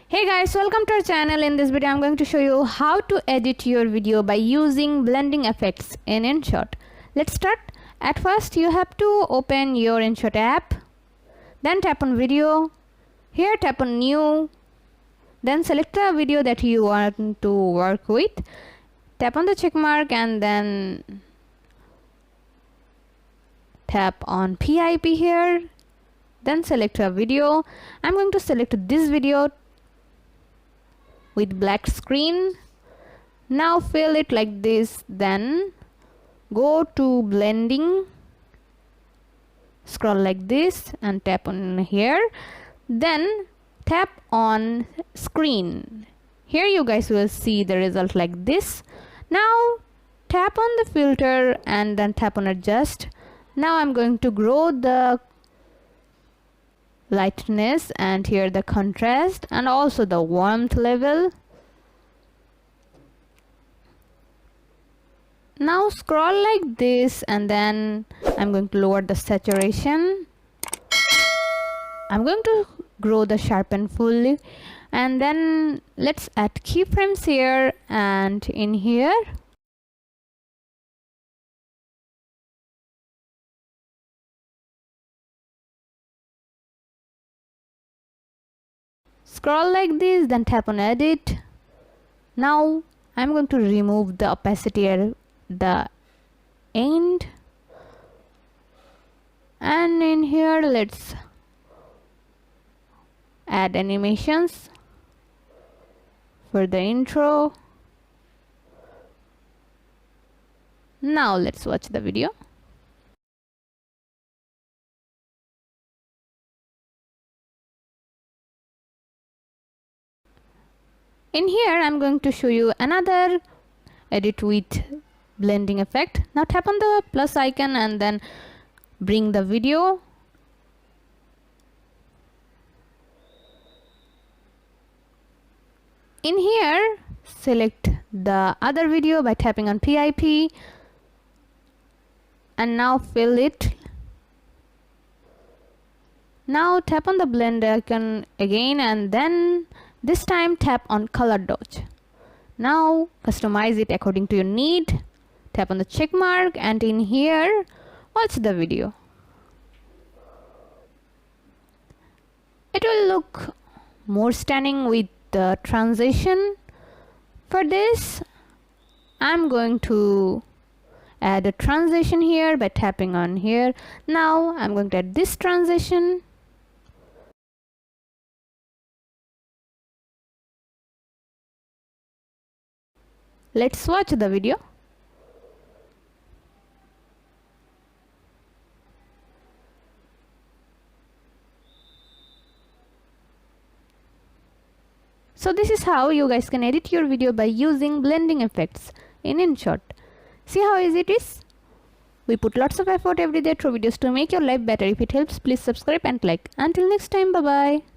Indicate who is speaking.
Speaker 1: Hey guys, welcome to our channel. In this video I'm going to show you how to edit your video by using blending effects in Inshot. Let's start. At first you have to open your Inshot app, then tap on video. Here tap on new, then select a video that you want to work with. Tap on the check mark and then tap on PIP here, then select a video. I'm going to select this video with black screen. Now fill it like this, then go to blending, scroll like this and tap on here, then tap on screen. Here you guys will see the result like this. Now tap on the filter and then tap on adjust. Now I'm going to grow the lightness and here the contrast and also the warmth level. Now scroll like this and then I'm going to lower the saturation. I'm going to grow the sharpen fully and then let's add keyframes here and in here. Scroll like this, then tap on edit. Now I'm going to remove the opacity at the end and in here let's add animations for the intro. Now let's watch the video. In here I'm going to show you another edit with blending effect. Now tap on the plus icon and then bring the video. In here select the other video by tapping on PIP and now fill it. Now tap on the blend icon again and then this time tap on color dodge. Now customize it according to your need. Tap on the check mark and in here watch the video. It will look more stunning with the transition. For this I'm going to add a transition here by tapping on here. Now I'm going to add this transition. Let's watch the video. So this is how you guys can edit your video by using blending effects in Inshot. See how easy it is? We put lots of effort every day through videos to make your life better. If it helps, please subscribe and like. Until next time, bye bye.